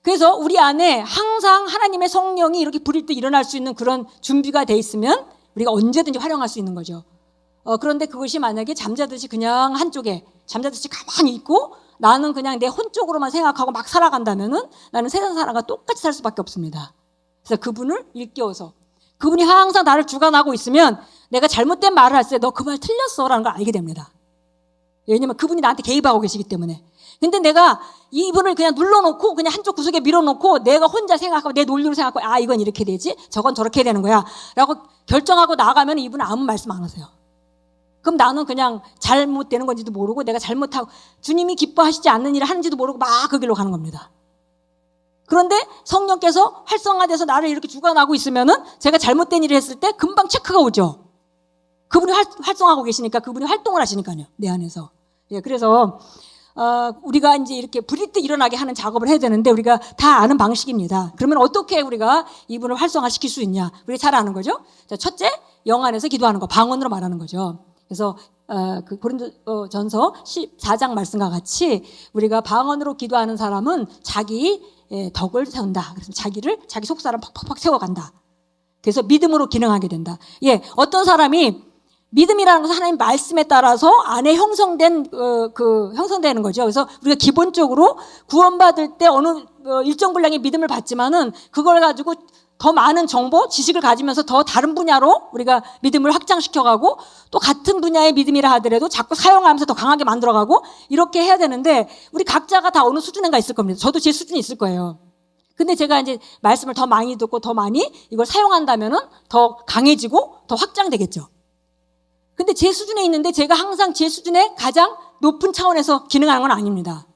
그래서 우리 안에 항상 하나님의 성령이 이렇게 부릴 때 일어날 수 있는 그런 준비가 돼 있으면 우리가 언제든지 활용할 수 있는 거죠. 그런데 그것이 만약에 잠자듯이 그냥 한쪽에 잠자듯이 가만히 있고 나는 그냥 내 혼 쪽으로만 생각하고 막 살아간다면은 나는 세상 사람과 똑같이 살 수밖에 없습니다. 그래서 그분을 일깨워서 그분이 항상 나를 주관하고 있으면 내가 잘못된 말을 할 때 너 그 말 틀렸어라는 걸 알게 됩니다. 왜냐면 그분이 나한테 개입하고 계시기 때문에. 근데 내가 이분을 그냥 눌러놓고 그냥 한쪽 구석에 밀어놓고 내가 혼자 생각하고 내 논리로 생각하고 이건 이렇게 되지 저건 저렇게 되는 거야 라고 결정하고 나가면 이분은 아무 말씀 안 하세요. 그럼 나는 그냥 잘못되는 건지도 모르고 내가 잘못하고 주님이 기뻐하시지 않는 일을 하는지도 모르고 막 그 길로 가는 겁니다. 그런데 성령께서 활성화돼서 나를 이렇게 주관하고 있으면은 제가 잘못된 일을 했을 때 금방 체크가 오죠. 그분이 활성하고 계시니까 그분이 활동을 하시니까요. 내 안에서. 그래서 우리가 이제 이렇게 부릴 때 일어나게 하는 작업을 해야 되는데 우리가 다 아는 방식입니다. 그러면 어떻게 우리가 이분을 활성화시킬 수 있냐? 우리가 잘 아는 거죠. 첫째, 영 안에서 기도하는 거, 방언으로 말하는 거죠. 그래서 고린도전서 14장 말씀과 같이 우리가 방언으로 기도하는 사람은 자기 덕을 세운다. 그래서 자기 속사람 팍팍팍 세워간다. 그래서 믿음으로 기능하게 된다. 어떤 사람이 믿음이라는 것은 하나님 말씀에 따라서 안에 형성되는 거죠. 그래서 우리가 기본적으로 구원받을 때 어느 일정 분량의 믿음을 받지만은 그걸 가지고 더 많은 정보, 지식을 가지면서 더 다른 분야로 우리가 믿음을 확장시켜가고 또 같은 분야의 믿음이라 하더라도 자꾸 사용하면서 더 강하게 만들어가고 이렇게 해야 되는데 우리 각자가 다 어느 수준인가 있을 겁니다. 저도 제 수준이 있을 거예요. 근데 제가 이제 말씀을 더 많이 듣고 더 많이 이걸 사용한다면은 더 강해지고 더 확장되겠죠. 근데 제 수준에 있는데 제가 항상 제 수준의 가장 높은 차원에서 기능하는 건 아닙니다.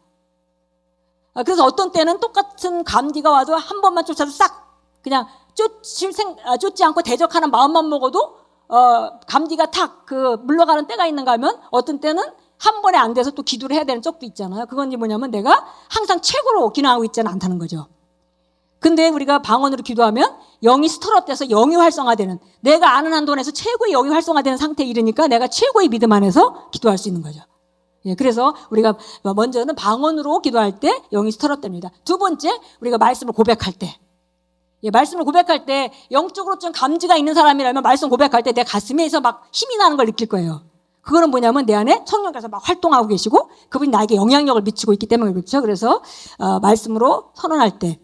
그래서 어떤 때는 똑같은 감기가 와도 한 번만 쫓아도 싹 그냥 쫓지 않고 대적하는 마음만 먹어도 감기가 탁 물러가는 때가 있는가 하면 어떤 때는 한 번에 안 돼서 또 기도를 해야 되는 쪽도 있잖아요. 그건 뭐냐면 내가 항상 최고로 기능하고 있지는 않다는 거죠. 근데 우리가 방언으로 기도하면 영이 스트럽돼서 영이 활성화되는, 내가 아는 한도 내에서 최고의 영이 활성화되는 상태에 이르니까 내가 최고의 믿음 안에서 기도할 수 있는 거죠. 예, 그래서 우리가 먼저는 방언으로 기도할 때 영이 스트럽됩니다. 두 번째, 우리가 말씀을 고백할 때. 예, 말씀을 고백할 때 영적으로 좀 감지가 있는 사람이라면 말씀 고백할 때 내 가슴에서 막 힘이 나는 걸 느낄 거예요. 그거는 뭐냐면 내 안에 성령께서 막 활동하고 계시고 그분이 나에게 영향력을 미치고 있기 때문에 그렇죠. 그래서 말씀으로 선언할 때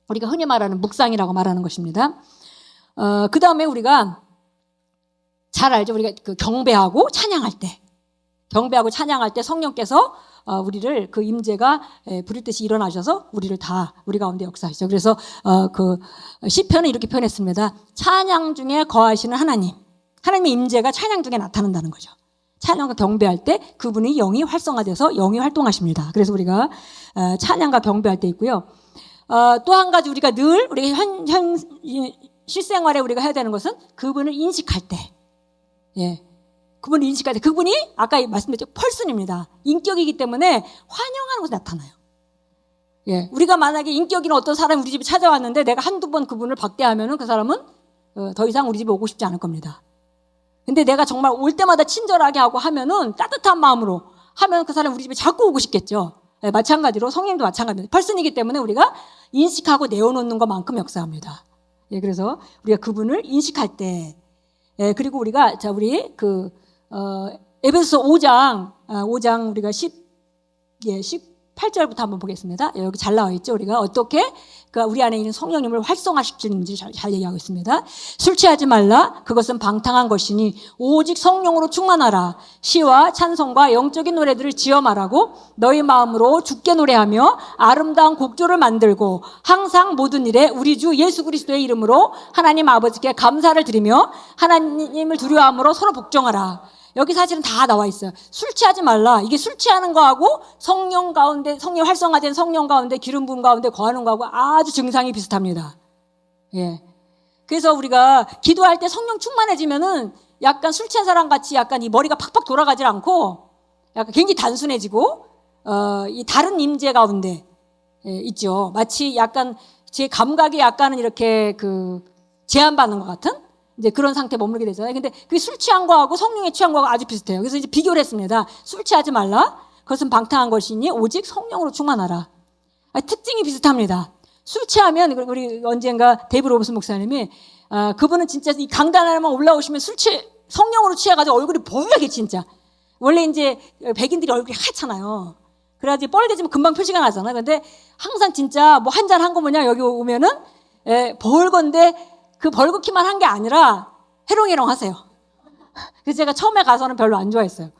우리가 흔히 말하는 묵상이라고 말하는 것입니다. 그 다음에 우리가 잘 알죠. 우리가 경배하고 찬양할 때. 경배하고 찬양할 때 성령께서 우리를 그 임재가 부릴 듯이 일어나셔서 우리를 다 우리 가운데 역사하시죠. 그래서 시편은 이렇게 표현했습니다. 찬양 중에 거하시는 하나님의 임재가 찬양 중에 나타난다는 거죠. 찬양과 경배할 때 그분의 영이 활성화돼서 영이 활동하십니다. 그래서 우리가 찬양과 경배할 때 있고요. 또 한 가지 우리가 늘 우리 현 실생활에 우리가 해야 되는 것은 그분을 인식할 때, 예. 그분을 인식할 때, 그분이 아까 말씀드렸죠. 펄슨입니다. 인격이기 때문에 환영하는 것이 나타나요. 예. 우리가 만약에 인격 있는 어떤 사람이 우리 집에 찾아왔는데 내가 한두 번 그분을 박대하면은 그 사람은 더 이상 우리 집에 오고 싶지 않을 겁니다. 근데 내가 정말 올 때마다 친절하게 하고 하면은 따뜻한 마음으로 하면 그 사람 우리 집에 자꾸 오고 싶겠죠. 예, 마찬가지로 성령도 마찬가지입니다. 펄슨이기 때문에 우리가 인식하고 내어놓는 것만큼 역사합니다. 예, 그래서 우리가 그분을 인식할 때, 예, 그리고 우리가 우리 에베소서 5장 우리가 18절부터 한번 보겠습니다. 여기 잘 나와 있죠. 우리가 어떻게 우리 안에 있는 성령님을 활성화시키는지 잘 얘기하고 있습니다. 술 취하지 말라. 그것은 방탕한 것이니 오직 성령으로 충만하라. 시와 찬송과 영적인 노래들을 지어 말하고 너희 마음으로 주께 노래하며 아름다운 곡조를 만들고 항상 모든 일에 우리 주 예수 그리스도의 이름으로 하나님 아버지께 감사를 드리며 하나님을 두려워함으로 서로 복종하라. 여기 사실은 다 나와 있어요. 술 취하지 말라. 이게 술 취하는 거하고 성령 활성화된 성령 가운데 기름 부음 가운데 거하는 거하고 아주 증상이 비슷합니다. 예. 그래서 우리가 기도할 때 성령 충만해지면은 약간 술 취한 사람 같이 약간 이 머리가 팍팍 돌아가질 않고 약간 굉장히 단순해지고 이 다른 임재 가운데 있죠. 마치 약간 제 감각이 약간은 이렇게 제한받는 것 같은 이제 그런 상태에 머물게 되잖아요. 근데 그게 술 취한 거하고 성령에 취한 거하고 아주 비슷해요. 그래서 이제 비교를 했습니다. 술 취하지 말라. 그것은 방탕한 것이니 오직 성령으로 충만하라. 특징이 비슷합니다. 술 취하면 우리 언젠가 데이브 로버슨 목사님이 그분은 진짜 이 강단 하나만 올라오시면 성령으로 취해가지고 얼굴이 보여게 진짜. 원래 이제 백인들이 얼굴이 하얗잖아요. 그래야지 뻘개지면 금방 표시가 나잖아요. 근데 항상 진짜 뭐 한 잔 한 거 뭐냐 여기 오면은 벌건데 그 벌겋기만 한 게 아니라 해롱해롱 하세요. 그래서 제가 처음에 가서는 별로 안 좋아했어요.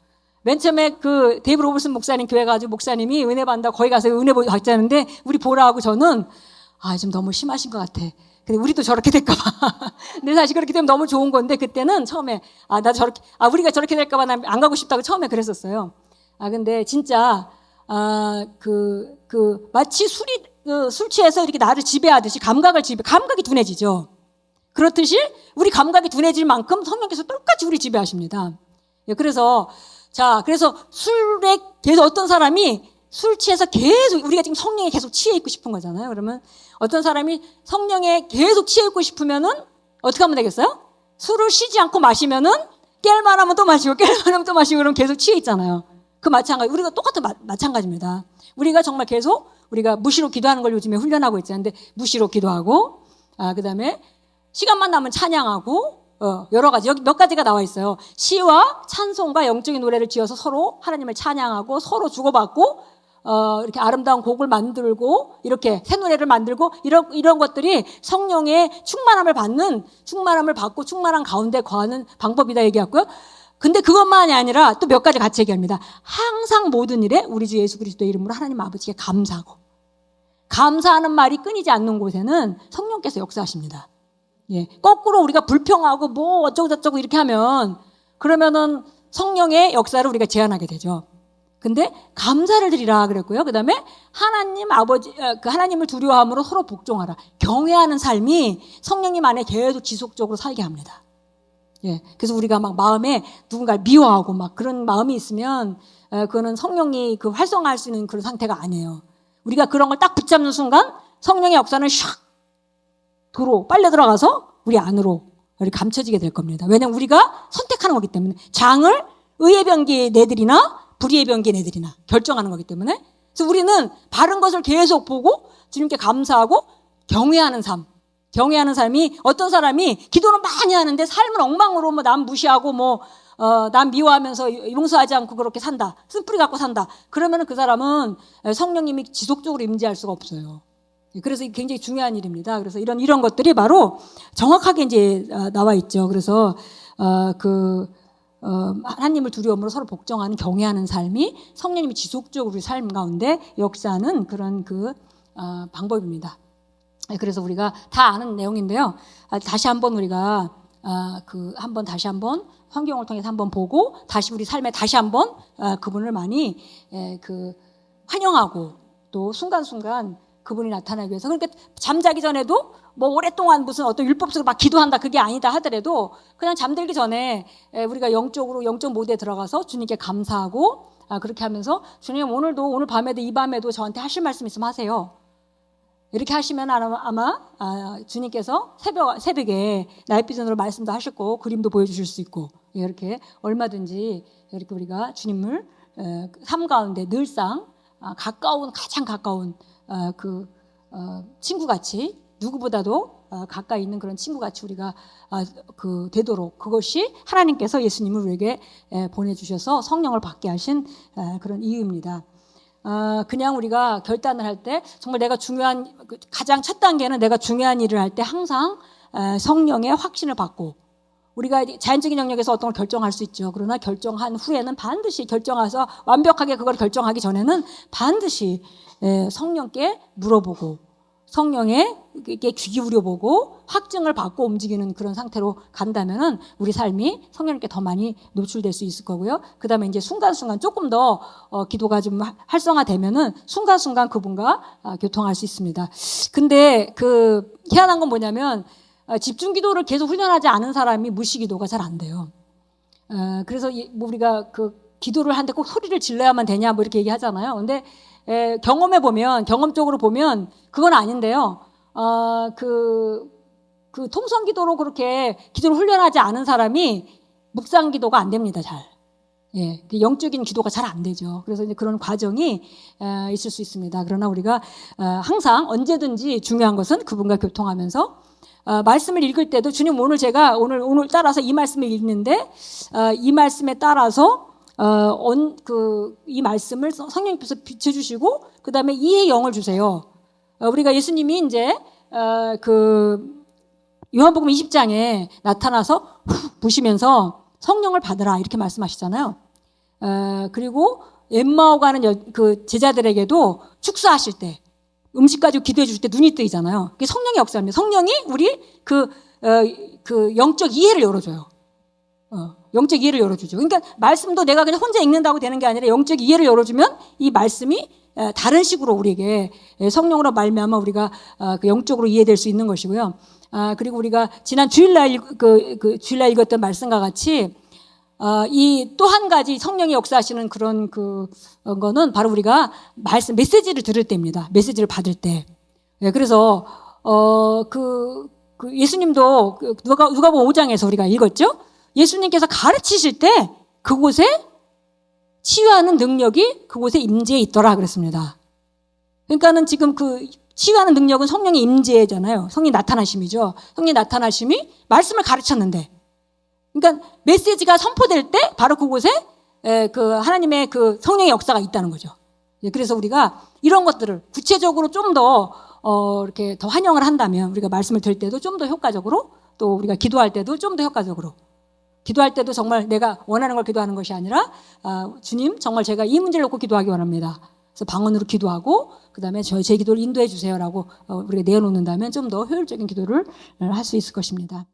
맨 처음에 데이브 로버슨 목사님 교회 가지고 목사님이 은혜 받는다 거기 가서 은혜 받자는데 우리 보라 하고 저는 좀 너무 심하신 것 같아. 근데 우리도 저렇게 될까 봐. 근데 사실 그렇게 되면 너무 좋은 건데 그때는 처음에 우리가 저렇게 될까 봐 난 안 가고 싶다고 처음에 그랬었어요. 근데 진짜 마치 술 취해서 이렇게 나를 지배하듯이 감각이 둔해지죠. 그렇듯이 우리 감각이 둔해질 만큼 성령께서 똑같이 우리 지배하십니다. 그래서 술에 계속 어떤 사람이 술 취해서 계속 우리가 지금 성령에 계속 취해 있고 싶은 거잖아요. 그러면 어떤 사람이 성령에 계속 취해 있고 싶으면은 어떻게 하면 되겠어요? 술을 쉬지 않고 마시면은 깰만 하면 또 마시고 그러면 계속 취해 있잖아요. 마찬가지. 우리가 똑같은 마찬가지입니다. 우리가 정말 계속 우리가 무시로 기도하는 걸 요즘에 훈련하고 있잖아요. 근데 무시로 기도하고 그다음에 시간만 나면 찬양하고 여러 가지 여기 몇 가지가 나와 있어요. 시와 찬송과 영적인 노래를 지어서 서로 하나님을 찬양하고 서로 주고받고 이렇게 아름다운 곡을 만들고 이렇게 새 노래를 만들고 이런 것들이 성령의 충만함을 받고 충만한 가운데 거하는 방법이다 얘기했고요. 근데 그것만이 아니라 또 몇 가지 같이 얘기합니다. 항상 모든 일에 우리 주 예수 그리스도의 이름으로 하나님 아버지께 감사하고 감사하는 말이 끊이지 않는 곳에는 성령께서 역사하십니다. 예. 거꾸로 우리가 불평하고 어쩌고 저쩌고 이렇게 하면 그러면은 성령의 역사를 우리가 제한하게 되죠. 근데 감사를 드리라 그랬고요. 그다음에 하나님 아버지 그 하나님을 두려워함으로 서로 복종하라. 경외하는 삶이 성령님 안에 계속 지속적으로 살게 합니다. 예. 그래서 우리가 막 마음에 누군가를 미워하고 막 그런 마음이 있으면 그거는 성령이 그 활성화할 수 있는 그런 상태가 아니에요. 우리가 그런 걸 딱 붙잡는 순간 성령의 역사는 샥 도로 빨려 들어가서 우리 안으로 이렇게 감춰지게 될 겁니다. 왜냐하면 우리가 선택하는 거기 때문에 장을 의의 병기에 내들이나 불의의 병기에 내들이나 결정하는 거기 때문에 그래서 우리는 바른 것을 계속 보고 주님께 감사하고 경외하는 삶. 경외하는 삶이 어떤 사람이 기도는 많이 하는데 삶을 엉망으로 뭐 남 무시하고 남 미워하면서 용서하지 않고 그렇게 산다. 쓴뿌리 갖고 산다. 그러면은 그 사람은 성령님이 지속적으로 임재할 수가 없어요. 그래서 굉장히 중요한 일입니다. 그래서 이런 것들이 바로 정확하게 이제 나와 있죠. 그래서 하나님을 두려움으로 서로 복종하는 경외하는 삶이 성령님이 지속적으로 우리 삶 가운데 역사하는 그런 방법입니다. 그래서 우리가 다 아는 내용인데요. 다시 한번 우리가 다시 한번 성경을 통해서 한번 보고 다시 우리 삶에 다시 한번 그분을 많이 환영하고 또 순간순간 그분이 나타나기 위해서 그러니까 잠자기 전에도 뭐 오랫동안 무슨 어떤 율법 속에 막 기도한다 그게 아니다 하더라도 그냥 잠들기 전에 우리가 영적 모드에 들어가서 주님께 감사하고 그렇게 하면서 주님 오늘 밤에도 이 밤에도 저한테 하실 말씀 있으면 하세요. 이렇게 하시면 아마 주님께서 새벽에 나의 비전으로 말씀도 하실 거고 그림도 보여주실 수 있고 이렇게 얼마든지 이렇게 우리가 주님을 삶 가운데 늘상 가장 가까운 친구같이 누구보다도 가까이 있는 그런 친구같이 우리가 되도록 그것이 하나님께서 예수님을 우리에게 보내주셔서 성령을 받게 하신 그런 이유입니다. 그냥 우리가 결단을 할 때 정말 가장 첫 단계는 내가 중요한 일을 할 때 항상 성령의 확신을 받고 우리가 자연적인 영역에서 어떤 걸 결정할 수 있죠. 그러나 결정한 후에는 반드시 결정해서 완벽하게 그걸 결정하기 전에는 반드시 성령께 물어보고 성령에게 귀 기울여보고 확증을 받고 움직이는 그런 상태로 간다면은 우리 삶이 성령님께 더 많이 노출될 수 있을 거고요. 그 다음에 이제 순간순간 조금 더 기도가 좀 활성화되면은 순간순간 그분과 교통할 수 있습니다. 근데 희한한 건 뭐냐면 집중 기도를 계속 훈련하지 않은 사람이 무시 기도가 잘 안 돼요. 그래서 우리가 기도를 하는데 꼭 소리를 질러야만 되냐 뭐 이렇게 얘기하잖아요. 근데 경험적으로 보면 그건 아닌데요. 통성 기도로 그렇게 기도를 훈련하지 않은 사람이 묵상 기도가 안 됩니다, 잘. 예, 영적인 기도가 잘 안 되죠. 그래서 이제 그런 과정이 있을 수 있습니다. 그러나 우리가 항상 언제든지 중요한 것은 그분과 교통하면서 말씀을 읽을 때도 주님 제가 오늘 따라서 이 말씀을 읽는데 이 말씀에 따라서 이 말씀을 성령님께서 비춰주시고 그 다음에 이해의 영을 주세요. 우리가 예수님이 이제 요한복음 20장에 나타나서 훅 부시면서 성령을 받으라 이렇게 말씀하시잖아요. 그리고 엠마오 가는 제자들에게도 축사하실 때 음식 가지고 기도해 주실 때 눈이 뜨이잖아요. 그게 성령의 역사입니다. 성령이 우리 영적 이해를 열어줘요. 영적 이해를 열어주죠. 그러니까 말씀도 내가 그냥 혼자 읽는다고 되는 게 아니라 영적 이해를 열어주면 이 말씀이 다른 식으로 우리에게 성령으로 말미암아 우리가 영적으로 이해될 수 있는 것이고요. 그리고 우리가 지난 주일날 주일날 읽었던 말씀과 같이 이 또 한 가지 성령이 역사하시는 그런 거는 바로 우리가 메시지를 들을 때입니다. 메시지를 받을 때. 그래서 예수님도 누가복음 5장에서 우리가 읽었죠. 예수님께서 가르치실 때 그곳에 치유하는 능력이 그곳에 임재해 있더라 그랬습니다. 그러니까는 지금 치유하는 능력은 성령의 임재잖아요. 성령 나타나심이죠. 성령 나타나심이 말씀을 가르쳤는데, 그러니까 메시지가 선포될 때 바로 그곳에 하나님의 성령의 역사가 있다는 거죠. 그래서 우리가 이런 것들을 구체적으로 좀 더 이렇게 더 환영을 한다면 우리가 말씀을 들을 때도 좀 더 효과적으로 또 우리가 기도할 때도 좀 더 효과적으로 기도할 때도 정말 내가 원하는 걸 기도하는 것이 아니라 주님 정말 제가 이 문제를 놓고 기도하기 원합니다. 그래서 방언으로 기도하고 그다음에 제 기도를 인도해 주세요라고 우리가 내어놓는다면 좀 더 효율적인 기도를 할 수 있을 것입니다.